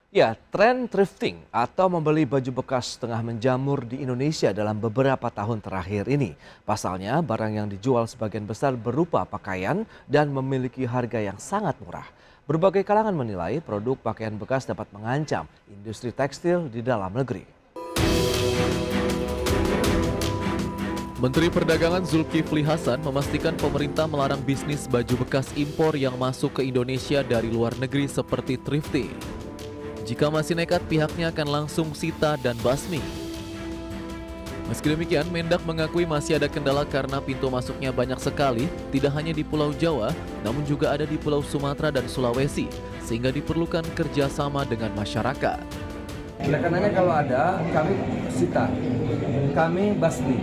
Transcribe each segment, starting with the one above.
Ya, tren thrifting atau membeli baju bekas tengah menjamur di Indonesia dalam beberapa tahun terakhir ini. Pasalnya, barang yang dijual sebagian besar berupa pakaian dan memiliki harga yang sangat murah. Berbagai kalangan menilai produk pakaian bekas dapat mengancam industri tekstil di dalam negeri. Menteri Perdagangan Zulkifli Hasan memastikan pemerintah melarang bisnis baju bekas impor yang masuk ke Indonesia dari luar negeri seperti thrifting. Jika masih nekat, pihaknya akan langsung sita dan basmi. Meski demikian, Mendak mengakui masih ada kendala karena pintu masuknya banyak sekali, tidak hanya di Pulau Jawa, namun juga ada di Pulau Sumatera dan Sulawesi, sehingga diperlukan kerjasama dengan masyarakat. Oleh karenanya kalau ada, kami sita, kami basmi.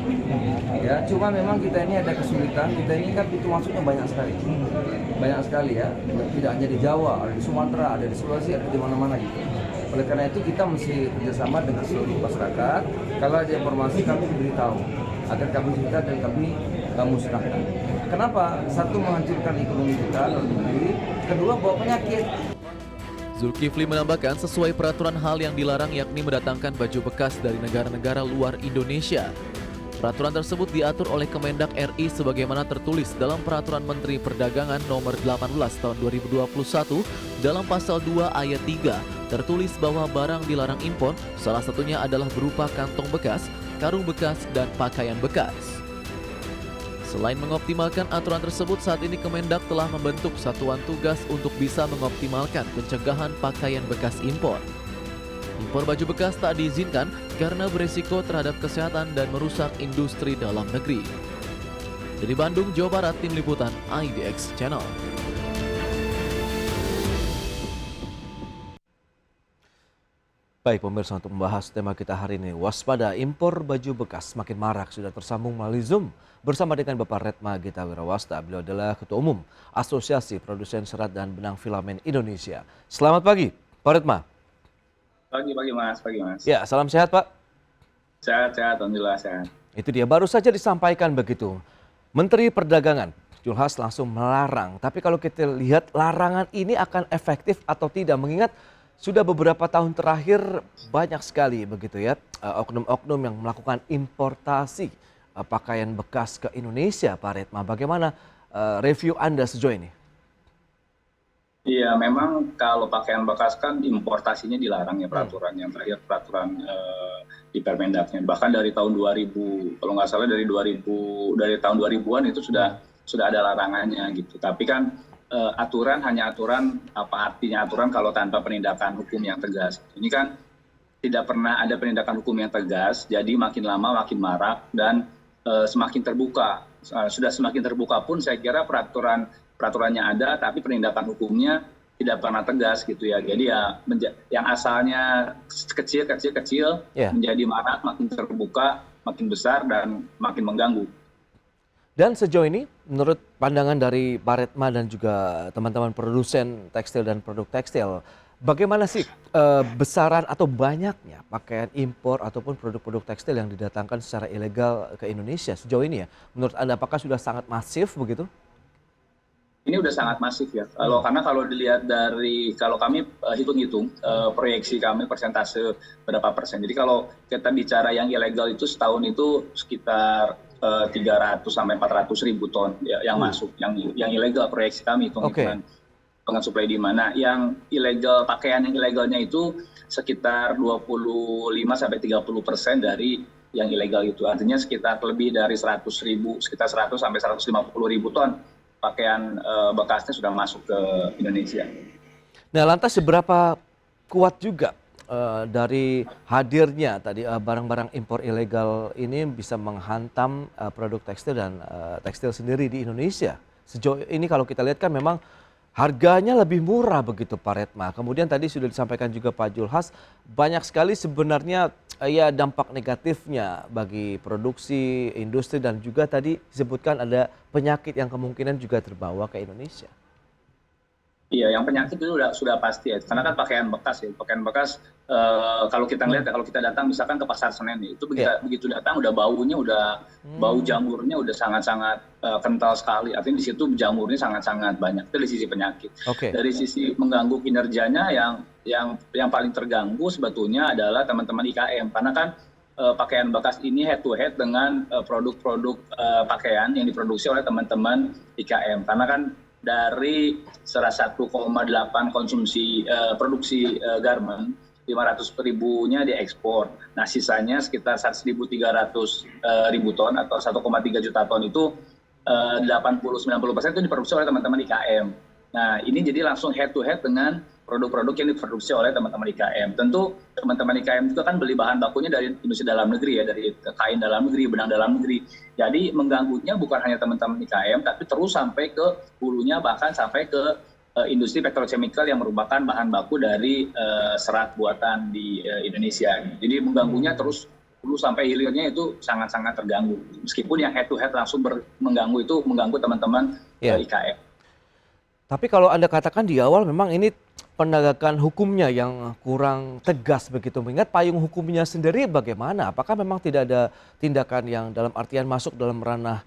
Ya, cuma memang kita ini ada kesulitan, kita ini kan pintu masuknya banyak sekali ya. Tidak hanya di Jawa, ada di Sumatera, ada di Sulawesi, ada di mana-mana gitu. Oleh karena itu kita mesti kerjasama dengan seluruh masyarakat. Kalau ada informasi kami diberitahu agar kami sita dan kami musnahkan. Kenapa? Satu, menghancurkan ekonomi kita dalam negeri. Kedua, bawa penyakit. Zulkifli menambahkan sesuai peraturan hal yang dilarang yakni mendatangkan baju bekas dari negara-negara luar Indonesia. Peraturan tersebut diatur oleh Kemendak RI sebagaimana tertulis dalam Peraturan Menteri Perdagangan Nomor 18 Tahun 2021 dalam Pasal 2 Ayat 3 tertulis bahwa barang dilarang impor salah satunya adalah berupa kantong bekas, karung bekas, dan pakaian bekas. Selain mengoptimalkan aturan tersebut, saat ini Kemendak telah membentuk satuan tugas untuk bisa mengoptimalkan pencegahan pakaian bekas impor. Impor baju bekas tak diizinkan karena berisiko terhadap kesehatan dan merusak industri dalam negeri. Dari Bandung, Jawa Barat, Tim Liputan IDX Channel. Baik pemirsa, untuk membahas tema kita hari ini, waspada impor baju bekas makin marak, sudah tersambung melalui Zoom bersama dengan Bapak Redma Gita Wirawasta. Beliau adalah Ketua Umum Asosiasi Produsen Serat dan Benang Filamen Indonesia. Selamat pagi, Pak Redma. Pagi Mas. Ya, salam sehat Pak. Sehat, alhamdulillah sehat. Itu dia, baru saja disampaikan begitu. Menteri Perdagangan Julhas langsung melarang. Tapi kalau kita lihat larangan ini akan efektif atau tidak, mengingat sudah beberapa tahun terakhir banyak sekali begitu ya oknum-oknum yang melakukan importasi pakaian bekas ke Indonesia, Pak Redma. Bagaimana review Anda sejauh ini? Iya, memang kalau pakaian bekas kan importasinya dilarang ya peraturan yang terakhir, peraturan di Permendaknya. Bahkan dari tahun 2000, kalau nggak salah dari tahun 2000-an itu sudah ada larangannya gitu. Tapi kan aturan hanya aturan, apa artinya aturan kalau tanpa penindakan hukum yang tegas. Ini kan tidak pernah ada penindakan hukum yang tegas, jadi makin lama makin marak dan semakin terbuka. Sudah semakin terbuka pun saya kira peraturannya ada, tapi penindakan hukumnya tidak pernah tegas gitu ya. Jadi ya yang asalnya kecil menjadi marak, makin terbuka, makin besar dan makin mengganggu. Dan sejauh ini menurut pandangan dari Pak Redma dan juga teman-teman produsen tekstil dan produk tekstil, bagaimana sih besaran atau banyaknya pakaian impor ataupun produk-produk tekstil yang didatangkan secara ilegal ke Indonesia sejauh ini ya? Menurut Anda apakah sudah sangat masif begitu? Ini udah sangat masif ya. Karena kalau dilihat dari, kalau kami hitung-hitung proyeksi kami persentase berapa persen. Jadi kalau kita bicara yang ilegal itu setahun itu sekitar 300 sampai 400 ribu ton ya, yang masuk, yang ilegal proyeksi kami hitung-hitungan dengan supply di mana. Yang ilegal, pakaian yang ilegalnya itu sekitar 25 sampai 30% dari yang ilegal itu. Artinya sekitar lebih dari 100 ribu, sekitar 100 sampai 150 ribu ton pakaian bekasnya sudah masuk ke Indonesia. Nah, lantas seberapa kuat juga dari hadirnya tadi barang-barang impor ilegal ini bisa menghantam produk tekstil dan tekstil sendiri di Indonesia? Sejauh ini kalau kita lihat kan memang harganya lebih murah begitu Pak Redma. Kemudian tadi sudah disampaikan juga Pak Julhas, banyak sekali sebenarnya ya dampak negatifnya bagi produksi, industri, dan juga tadi disebutkan ada penyakit yang kemungkinan juga terbawa ke Indonesia. Iya, yang penyakit itu sudah pasti ya. Karena kan pakaian bekas ya. Pakaian bekas kalau kita lihat, kalau kita datang misalkan ke Pasar Senen itu begitu datang udah baunya bau jamurnya udah sangat-sangat kental sekali. Artinya di situ jamurnya sangat-sangat banyak. Itu dari sisi penyakit. Dari sisi mengganggu kinerjanya yang paling terganggu sebetulnya adalah teman-teman IKM, karena kan pakaian bekas ini head to head dengan produk-produk pakaian yang diproduksi oleh teman-teman IKM. Karena kan dari 101,8 konsumsi produksi garment, 500 ribunya diekspor. Nah sisanya sekitar 1.300 ribu ton atau 1,3 juta ton itu 80-90% itu diproduksi oleh teman-teman IKM. Nah ini jadi langsung head to head dengan produk-produk yang diproduksi oleh teman-teman IKM. Tentu teman-teman IKM juga kan beli bahan bakunya dari industri dalam negeri ya, dari kain dalam negeri, benang dalam negeri. Jadi mengganggunya bukan hanya teman-teman IKM, tapi terus sampai ke hulunya, bahkan sampai ke industri petrochemical yang merupakan bahan baku dari serat buatan di Indonesia. Jadi mengganggunya terus hulu sampai hilirnya itu sangat-sangat terganggu. Meskipun yang head to head langsung mengganggu itu mengganggu teman-teman IKM. Tapi kalau Anda katakan di awal memang ini penegakan hukumnya yang kurang tegas begitu. Mengingat payung hukumnya sendiri bagaimana? Apakah memang tidak ada tindakan yang dalam artian masuk dalam ranah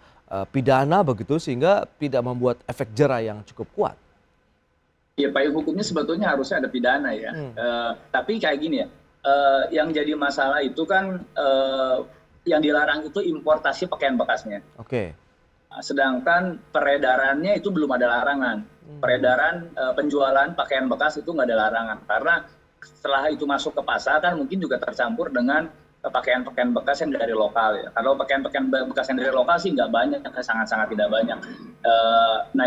pidana begitu sehingga tidak membuat efek jera yang cukup kuat? Ya payung hukumnya sebetulnya harusnya ada pidana ya. Tapi kayak gini ya, yang jadi masalah itu kan yang dilarang itu importasi pakaian bekasnya. Sedangkan peredarannya itu belum ada larangan. Peredaran penjualan pakaian bekas itu nggak ada larangan, karena setelah itu masuk ke pasar kan mungkin juga tercampur dengan pakaian-pakaian bekas yang dari lokal ya. Kalau pakaian-pakaian bekas yang dari lokal sih nggak banyak, sangat-sangat tidak banyak. Nah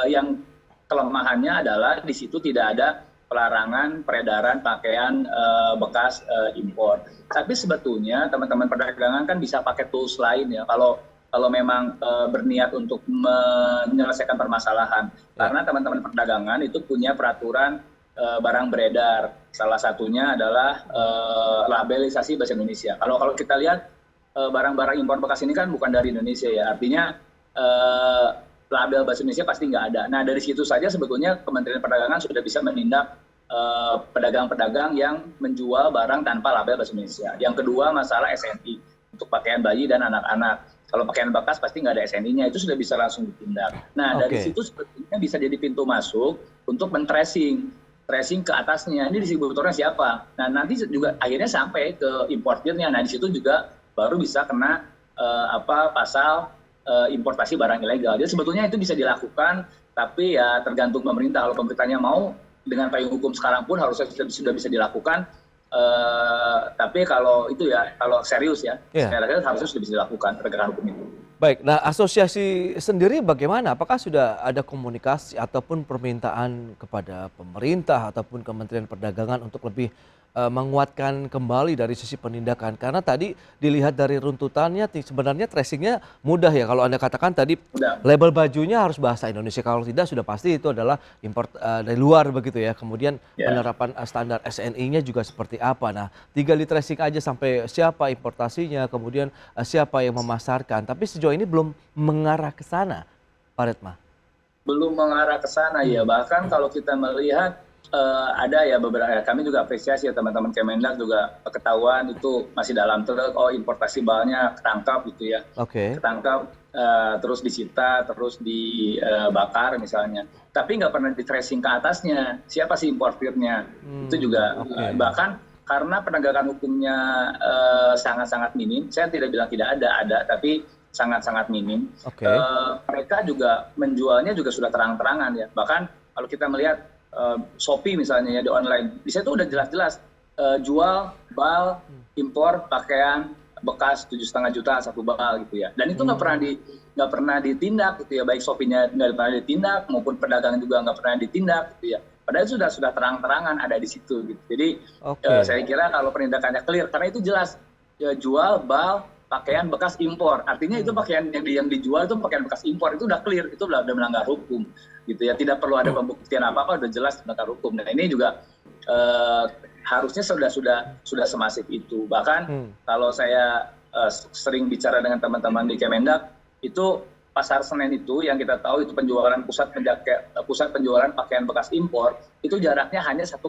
yang kelemahannya adalah di situ tidak ada pelarangan peredaran pakaian bekas impor. Tapi sebetulnya teman-teman perdagangan kan bisa pakai tools lain ya. Kalau memang berniat untuk menyelesaikan permasalahan. Karena teman-teman perdagangan itu punya peraturan barang beredar. Salah satunya adalah labelisasi bahasa Indonesia. Kalau kita lihat barang-barang impor bekas ini kan bukan dari Indonesia ya. Artinya label bahasa Indonesia pasti nggak ada. Nah dari situ saja sebetulnya Kementerian Perdagangan sudah bisa menindak pedagang-pedagang yang menjual barang tanpa label bahasa Indonesia. Yang kedua masalah SNI untuk pakaian bayi dan anak-anak. Kalau pakaian bekas pasti nggak ada SNI-nya, itu sudah bisa langsung ditindak. Nah dari situ sebetulnya bisa jadi pintu masuk untuk men-tracing ke atasnya. Ini distributornya siapa? Nah nanti juga akhirnya sampai ke importirnya. Nah di situ juga baru bisa kena pasal importasi barang ilegal. Jadi sebetulnya itu bisa dilakukan, tapi ya tergantung pemerintah. Kalau pemerintahnya mau, dengan payung hukum sekarang pun harusnya sudah bisa dilakukan. Tapi kalau itu ya, kalau serius ya, harusnya sudah bisa dilakukan penegakan hukum itu. Baik, nah asosiasi sendiri bagaimana? Apakah sudah ada komunikasi ataupun permintaan kepada pemerintah ataupun Kementerian Perdagangan untuk lebih menguatkan kembali dari sisi penindakan? Karena tadi dilihat dari runtutannya sebenarnya tracingnya mudah ya. Kalau Anda katakan tadi label bajunya harus bahasa Indonesia, kalau tidak sudah pasti itu adalah import dari luar begitu ya. Kemudian penerapan standar SNI-nya juga seperti apa. Nah tinggal di tracing aja sampai siapa importasinya, kemudian siapa yang memasarkan. Tapi sejauh ini belum mengarah ke sana, Pak Redma. Belum mengarah ke sana ya. Bahkan kalau kita melihat ada ya beberapa, kami juga apresiasi ya teman-teman Kemendak juga ketahuan itu masih dalam truk, importasi balnya ketangkap gitu ya. Ketangkap, terus disita, terus dibakar misalnya. Tapi nggak pernah di tracing ke atasnya, siapa sih importirnya. Itu juga, bahkan karena penegakan hukumnya sangat-sangat minim, saya tidak bilang tidak ada, tapi sangat-sangat minim. Mereka juga menjualnya juga sudah terang-terangan ya. Bahkan kalau kita melihat Shopee misalnya ya di online, di situ udah jelas-jelas jual bal impor pakaian bekas 7,5 juta satu bal gitu ya. Dan itu nggak pernah ditindak gitu ya, baik Shopee-nya nggak pernah ditindak maupun pedagang juga nggak pernah ditindak gitu ya. Padahal itu sudah terang-terangan ada di situ gitu. Jadi saya kira kalau penindakannya clear, karena itu jelas ya, jual bal pakaian bekas impor, artinya itu pakaian yang dijual itu pakaian bekas impor, itu udah clear, itu udah melanggar hukum gitu ya, tidak perlu ada pembuktian apa-apa, udah jelas melanggar hukum. Nah ini juga harusnya sudah semasif itu. Bahkan kalau saya sering bicara dengan teman-teman di Kemendak, itu Pasar Senen itu yang kita tahu itu pusat penjualan pakaian bekas impor itu jaraknya hanya 1,8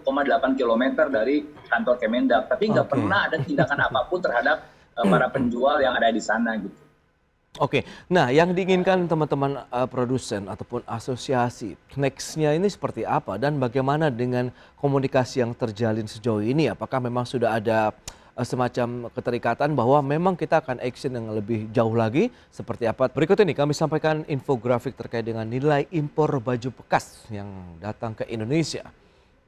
km dari kantor Kemendak, tapi nggak pernah ada tindakan apapun terhadap para penjual yang ada di sana gitu. Oke, nah yang diinginkan teman-teman produsen ataupun asosiasi nextnya ini seperti apa dan bagaimana dengan komunikasi yang terjalin sejauh ini? Apakah memang sudah ada semacam keterikatan bahwa memang kita akan action yang lebih jauh lagi seperti apa? Berikut ini kami sampaikan infografik terkait dengan nilai impor baju bekas yang datang ke Indonesia.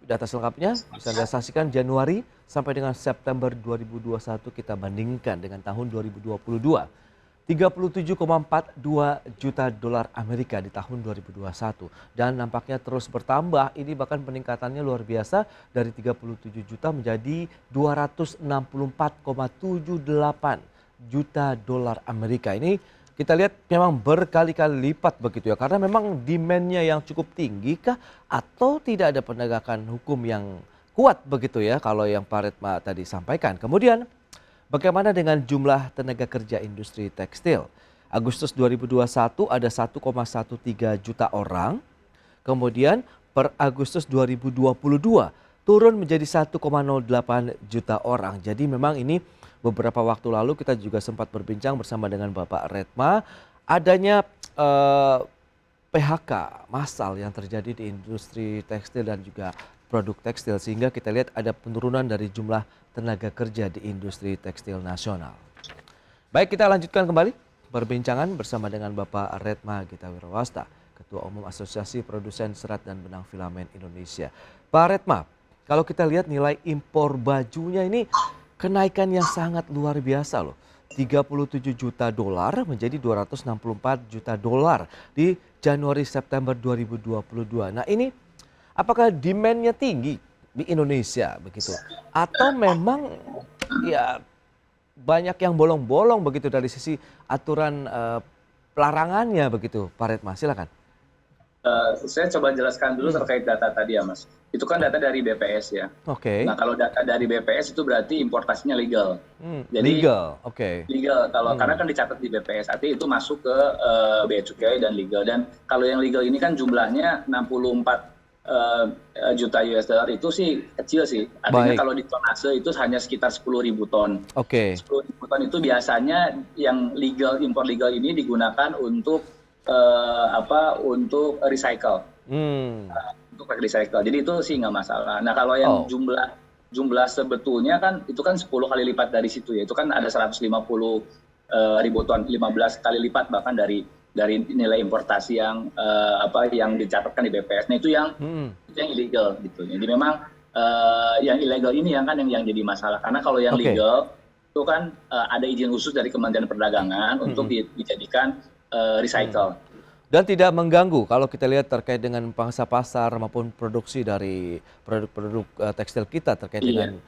Data selengkapnya bisa Anda saksikan Januari sampai dengan September 2021 kita bandingkan dengan tahun 2022. 37,42 juta dolar Amerika di tahun 2021 dan nampaknya terus bertambah. Ini bahkan peningkatannya luar biasa dari 37 juta menjadi 264,78 juta dolar Amerika. Ini kita lihat memang berkali-kali lipat begitu ya, karena memang demand-nya yang cukup tinggi kah atau tidak ada penegakan hukum yang kuat begitu ya kalau yang Pak Redma tadi sampaikan. Kemudian bagaimana dengan jumlah tenaga kerja industri tekstil? Agustus 2021 ada 1,13 juta orang. Kemudian per Agustus 2022 turun menjadi 1,08 juta orang. Jadi memang ini beberapa waktu lalu kita juga sempat berbincang bersama dengan Bapak Redma adanya PHK massal yang terjadi di industri tekstil dan juga produk tekstil, sehingga kita lihat ada penurunan dari jumlah tenaga kerja di industri tekstil nasional. Baik, kita lanjutkan kembali perbincangan bersama dengan Bapak Redma Gita Wirowasta, Ketua Umum Asosiasi Produsen Serat dan Benang Filamen Indonesia. Pak Redma, kalau kita lihat nilai impor bajunya ini kenaikan yang sangat luar biasa loh. 37 juta dolar menjadi 264 juta dolar di Januari-September 2022. Nah ini apakah demand-nya tinggi di Indonesia begitu? Atau memang ya banyak yang bolong-bolong begitu dari sisi aturan pelarangannya begitu, Pak Redma, silakan. Saya coba jelaskan dulu terkait data tadi ya Mas. Itu kan data dari BPS ya. Oke. Nah kalau data dari BPS itu berarti importasinya legal. Jadi Legal, oke. legal kalau karena kan dicatat di BPS, artinya itu masuk ke bea cukai dan legal. Dan kalau yang legal ini kan jumlahnya 64 juta US dollar itu sih kecil sih. Artinya Baik. kalau di tonase itu hanya sekitar 10.000 ton. Oke. 10.000 ton itu biasanya yang legal, impor legal ini digunakan untuk untuk recycle. Untuk recycle. Jadi itu sih nggak masalah. Nah kalau yang jumlah sebetulnya kan itu kan 10 kali lipat dari situ ya. Itu kan ada 150 ribu ton, 15 kali lipat bahkan dari nilai importasi yang yang dicatatkan di BPS. Nah itu yang illegal gitu. Jadi memang yang ilegal ini yang jadi masalah. Karena kalau yang legal itu kan ada izin khusus dari Kementerian Perdagangan untuk dijadikan recycle. Dan tidak mengganggu kalau kita lihat terkait dengan pangsa pasar maupun produksi dari produk-produk tekstil kita terkait dengan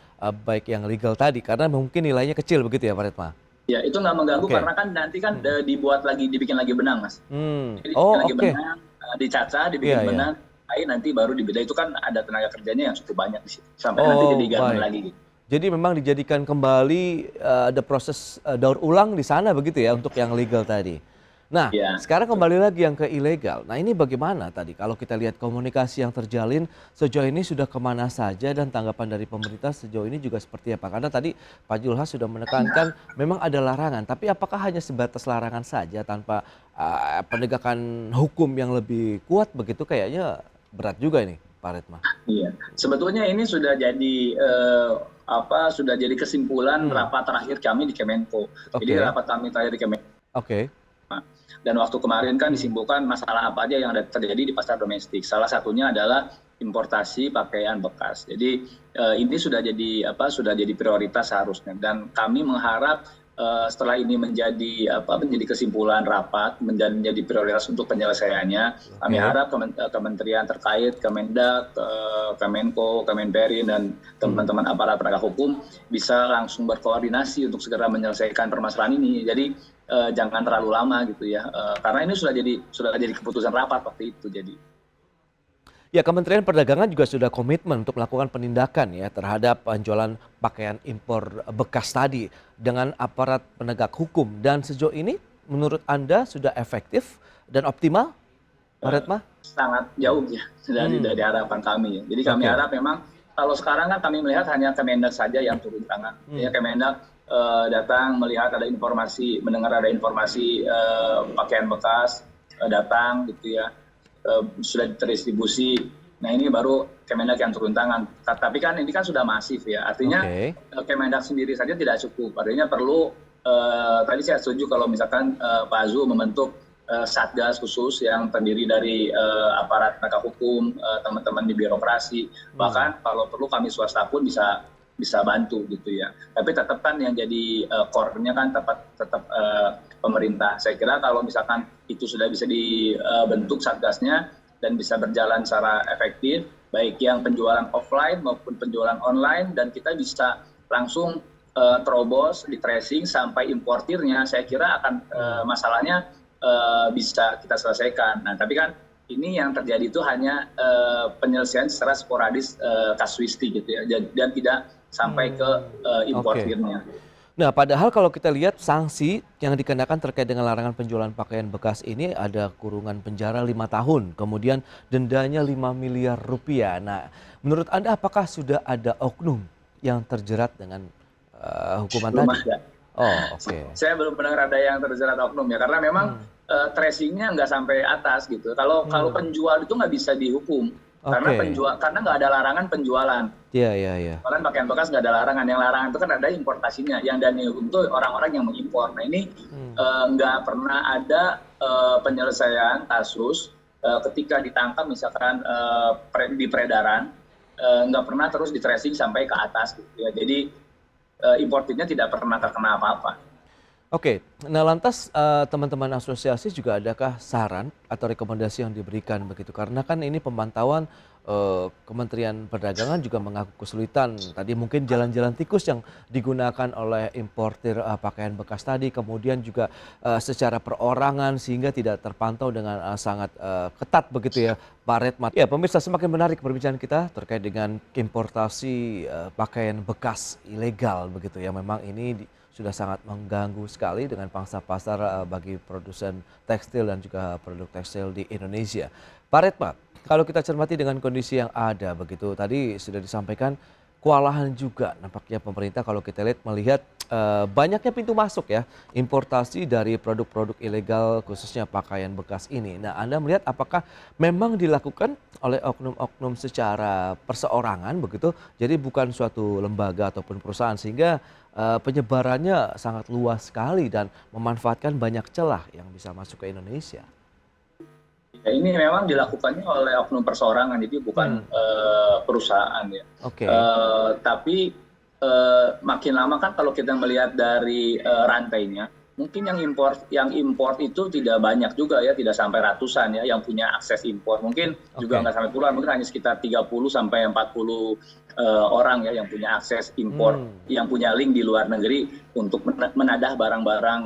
baik yang legal tadi, karena mungkin nilainya kecil begitu ya Pak Redma? Ya itu nggak mengganggu karena kan nanti kan dibikin lagi benang Mas. Jadi dibikin lagi benang, dicaca, dibikin benang, nanti baru dibeda. Itu kan ada tenaga kerjanya yang cukup banyak di situ sampai nanti jadi garmen lagi gitu. Jadi memang dijadikan kembali ada proses daur ulang di sana begitu ya untuk yang legal tadi. Nah, sekarang kembali lagi yang ke ilegal. Nah ini bagaimana tadi kalau kita lihat komunikasi yang terjalin sejauh ini sudah kemana saja dan tanggapan dari pemerintah sejauh ini juga seperti apa? Karena tadi Pak Julhas sudah menekankan memang ada larangan, tapi apakah hanya sebatas larangan saja tanpa penegakan hukum yang lebih kuat begitu? Kayaknya berat juga ini Pak Redma. Iya, sebetulnya ini sudah jadi kesimpulan rapat terakhir kami di Kemenko. Jadi rapat kami terakhir di Kemenko. Dan waktu kemarin kan disimpulkan masalah apa aja yang terjadi di pasar domestik. Salah satunya adalah importasi pakaian bekas. Jadi ini sudah jadi prioritas seharusnya. Dan kami mengharap setelah ini menjadi kesimpulan rapat, menjadi prioritas untuk penyelesaiannya. Kami harap kementerian terkait, Kemendak, Kemenko, Kemenperin dan teman-teman aparat penegak hukum bisa langsung berkoordinasi untuk segera menyelesaikan permasalahan ini. Jadi jangan terlalu lama gitu ya, karena ini sudah jadi keputusan rapat waktu itu. Jadi ya, Kementerian Perdagangan juga sudah komitmen untuk melakukan penindakan ya terhadap penjualan pakaian impor bekas tadi dengan aparat penegak hukum. Dan sejauh ini menurut Anda sudah efektif dan optimal, Pak Redma? Sangat jauh ya dari harapan kami ya. Jadi kami Oke. harap memang kalau sekarang kan kami melihat hanya Kemendak saja yang turun tangan. Ya Kemendak datang melihat ada informasi, mendengar ada informasi pakaian bekas datang gitu ya, sudah terdistribusi. Nah ini baru Kemendak yang turun tangan. Tapi kan ini kan sudah masif ya. Artinya Kemendak sendiri saja tidak cukup. Artinya perlu tadi saya setuju kalau misalkan Pak Zul membentuk satgas khusus yang terdiri dari aparat penegak hukum, teman-teman di birokrasi, bahkan kalau perlu kami swasta pun bisa bantu gitu ya. Tapi tetap kan yang jadi core-nya kan tetap pemerintah. Saya kira kalau misalkan itu sudah bisa dibentuk satgasnya dan bisa berjalan secara efektif, baik yang penjualan offline maupun penjualan online, dan kita bisa langsung terobos di tracing sampai importirnya, saya kira akan masalahnya bisa kita selesaikan. Nah, tapi kan ini yang terjadi itu hanya penyelesaian secara sporadis kasuistik gitu ya, dan tidak sampai ke importirnya. Nah, padahal kalau kita lihat sanksi yang dikenakan terkait dengan larangan penjualan pakaian bekas ini ada kurungan penjara 5 tahun, kemudian dendanya 5 miliar rupiah. Nah, menurut Anda apakah sudah ada oknum yang terjerat dengan hukuman Belum tadi? ada. Oh, oke. Saya belum mendengar ada yang terjerat oknum ya, karena memang tracingnya nggak sampai atas gitu. Kalau penjual itu nggak bisa dihukum, karena nggak ada larangan penjualan. Iya. Soalnya pakaian bekas nggak ada larangan. Yang larangan itu kan ada importasinya. Yang dan dihukum itu orang-orang yang mengimpor. Nah ini nggak pernah ada penyelesaian kasus ketika ditangkap misalkan di peredaran, nggak pernah terus di tracing sampai ke atas gitu ya. Jadi importirnya tidak pernah terkena apa-apa. Oke, nah lantas teman-teman asosiasi juga adakah saran atau rekomendasi yang diberikan begitu? Karena kan ini pemantauan Kementerian Perdagangan juga mengaku kesulitan. Tadi mungkin jalan-jalan tikus yang digunakan oleh importir pakaian bekas tadi, kemudian juga secara perorangan sehingga tidak terpantau dengan sangat ketat begitu ya Pak Redma. Ya pemirsa, semakin menarik perbincangan kita terkait dengan importasi pakaian bekas ilegal begitu ya. Memang ini sudah sangat mengganggu sekali dengan pangsa pasar bagi produsen tekstil dan juga produk tekstil di Indonesia. Pak Redma, kalau kita cermati dengan kondisi yang ada begitu, tadi sudah disampaikan kewalahan juga nampaknya pemerintah kalau kita lihat melihat banyaknya pintu masuk ya importasi dari produk-produk ilegal khususnya pakaian bekas ini. Nah, Anda melihat apakah memang dilakukan oleh oknum-oknum secara perseorangan begitu, jadi bukan suatu lembaga ataupun perusahaan sehingga penyebarannya sangat luas sekali dan memanfaatkan banyak celah yang bisa masuk ke Indonesia. Ya, ini memang dilakukannya oleh oknum perseorangan, jadi bukan perusahaan ya. Tapi makin lama kan kalau kita melihat dari rantainya, mungkin yang import itu tidak banyak juga ya, tidak sampai ratusan ya yang punya akses impor. Mungkin juga nggak sampai puluhan, mungkin hanya sekitar 30 sampai 40 orang ya yang punya akses impor, yang punya link di luar negeri untuk menadah barang-barang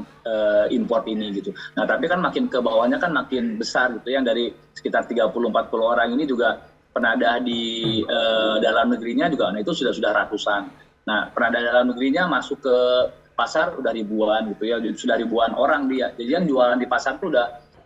import ini gitu. Nah tapi kan makin ke bawahnya kan makin besar gitu, yang dari sekitar 30-40 orang ini juga penadah di dalam negerinya juga, nah itu sudah ratusan. Nah penadah dalam negerinya masuk ke pasar udah ribuan gitu ya, sudah ribuan orang dia. Jadi yang jualan di pasar tuh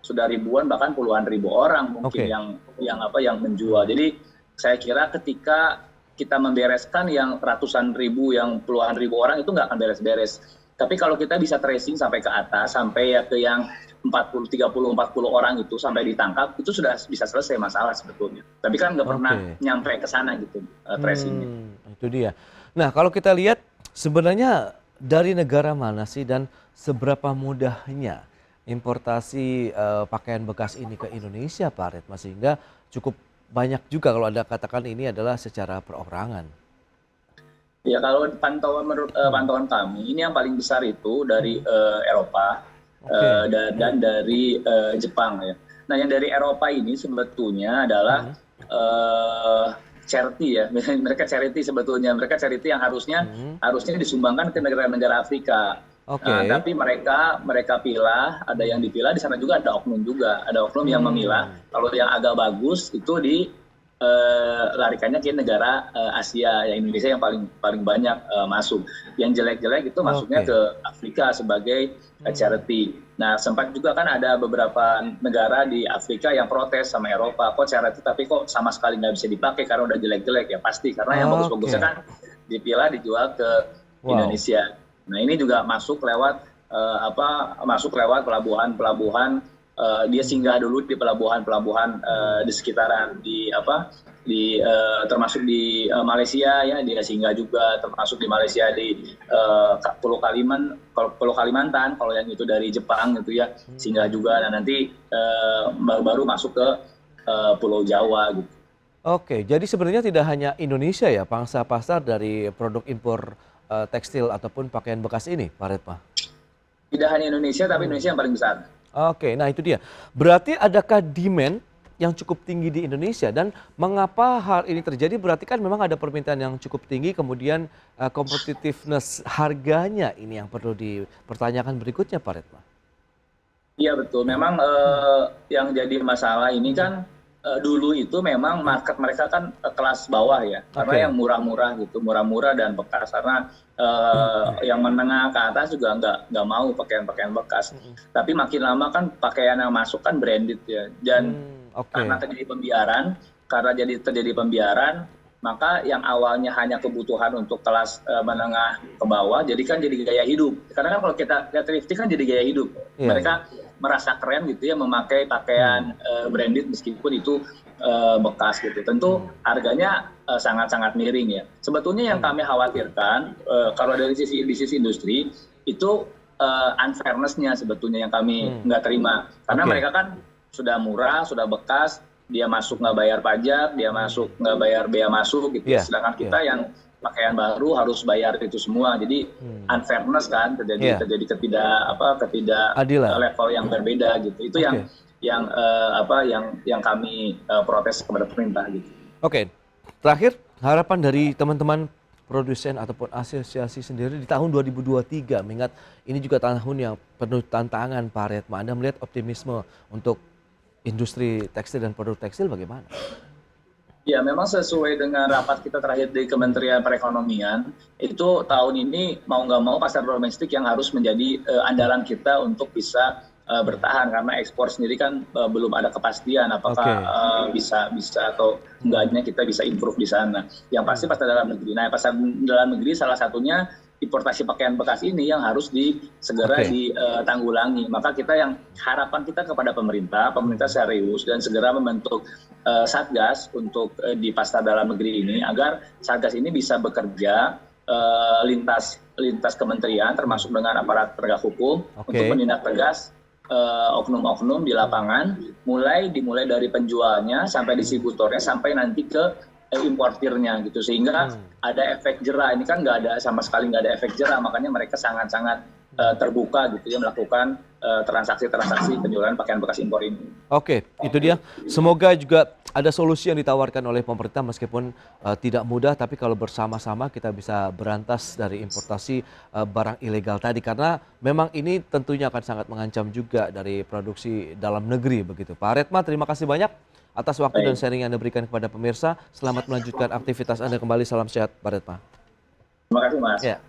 sudah ribuan, bahkan puluhan ribu orang mungkin yang menjual. Jadi saya kira ketika kita membereskan yang ratusan ribu, yang puluhan ribu orang itu nggak akan beres-beres. Tapi kalau kita bisa tracing sampai ke atas, sampai ya ke yang 30, 40 orang itu sampai ditangkap, itu sudah bisa selesai masalah sebetulnya. Tapi kan nggak pernah nyampe ke sana gitu tracingnya. Itu dia. Nah kalau kita lihat sebenarnya dari negara mana sih dan seberapa mudahnya importasi pakaian bekas ini ke Indonesia Pak Redma, sehingga cukup banyak juga kalau Anda katakan ini adalah secara perorangan. Ya kalau menurut pantauan kami, ini yang paling besar itu dari Eropa dan dari Jepang ya. Nah yang dari Eropa ini sebetulnya adalah charity ya, mereka charity sebetulnya, mereka charity yang harusnya disumbangkan ke negara-negara Afrika. Tapi mereka pilah, ada yang dipilah, di sana juga ada oknum yang memilah. Kalau yang agak bagus itu larikannya ke negara Asia, yang Indonesia yang paling banyak masuk. Yang jelek-jelek itu masuknya ke Afrika sebagai charity. Nah, sempat juga kan ada beberapa negara di Afrika yang protes sama Eropa, kok charity tapi kok sama sekali nggak bisa dipakai karena udah jelek-jelek. Ya pasti, karena yang bagus-bagusnya kan dipilah dijual ke Indonesia. Nah, ini juga masuk lewat pelabuhan-pelabuhan. Dia singgah dulu di pelabuhan-pelabuhan di sekitaran termasuk di Malaysia ya, dia singgah juga, termasuk di Malaysia di Pulau Kalimantan kalau yang itu dari Jepang gitu ya, singgah juga, dan nanti baru masuk ke Pulau Jawa gitu. Oke, jadi sebenarnya tidak hanya Indonesia ya pangsa pasar dari produk impor tekstil ataupun pakaian bekas ini, Pak Retma? Tidak hanya Indonesia, tapi Indonesia yang paling besar. Oke, nah itu dia. Berarti adakah demand yang cukup tinggi di Indonesia, dan mengapa hal ini terjadi? Berarti kan memang ada permintaan yang cukup tinggi, kemudian competitiveness harganya ini yang perlu dipertanyakan berikutnya, Pak Retma. Iya betul, memang yang jadi masalah ini kan dulu itu memang market mereka kan kelas bawah ya, karena yang murah-murah gitu, murah-murah dan bekas, karena yang menengah ke atas juga nggak mau pakaian-pakaian bekas. Tapi makin lama kan pakaian yang masuk kan branded ya, dan karena terjadi pembiaran, maka yang awalnya hanya kebutuhan untuk kelas menengah ke bawah, jadi gaya hidup. Karena kan kalau kita lihat thrifting kan jadi gaya hidup. Mereka merasa keren gitu ya memakai pakaian branded meskipun itu bekas gitu. Tentu harganya sangat-sangat miring ya. Sebetulnya yang kami khawatirkan kalau dari sisi industri itu unfairness-nya sebetulnya yang kami nggak terima. Karena mereka kan sudah murah, sudah bekas, dia masuk nggak bayar pajak, dia masuk nggak bayar bea masuk gitu. Sedangkan kita yang pakaian baru harus bayar itu semua. Jadi unfairness kan terjadi Adilan. level yang berbeda gitu. Itu yang kami protes kepada pemerintah gitu. Oke. Terakhir, harapan dari teman-teman produsen ataupun asosiasi sendiri di tahun 2023, mengingat ini juga tahun yang penuh tantangan, Pak Retma. Anda melihat optimisme untuk industri tekstil dan produk tekstil bagaimana? Ya, memang sesuai dengan rapat kita terakhir di Kementerian Perekonomian, itu tahun ini mau nggak mau pasar domestik yang harus menjadi andalan kita untuk bisa bertahan, karena ekspor sendiri kan belum ada kepastian apakah bisa atau enggaknya kita bisa improve di sana. Yang pasti pasar dalam negeri. Nah, pasar dalam negeri salah satunya importasi pakaian bekas ini yang harus segera ditanggulangi. Maka harapan kita kepada pemerintah serius dan segera membentuk satgas untuk di pasar dalam negeri ini, agar satgas ini bisa bekerja lintas kementerian termasuk dengan aparat penegak hukum untuk menindak tegas oknum-oknum di lapangan, dimulai dari penjualnya sampai distributornya sampai nanti ke importirnya gitu, sehingga ada efek jerah. Ini kan sama sekali nggak ada efek jerah, makanya mereka sangat-sangat terbuka gitu ya melakukan transaksi-transaksi penjualan pakaian bekas impor ini. Oke, itu dia. Semoga juga ada solusi yang ditawarkan oleh pemerintah meskipun tidak mudah, tapi kalau bersama-sama kita bisa berantas dari importasi barang ilegal tadi, karena memang ini tentunya akan sangat mengancam juga dari produksi dalam negeri begitu. Pak Retma, terima kasih banyak atas waktu dan sharing yang Anda berikan kepada pemirsa. Selamat melanjutkan aktivitas Anda kembali. Salam sehat, Pak Retma. Terima kasih, Mas. Ya.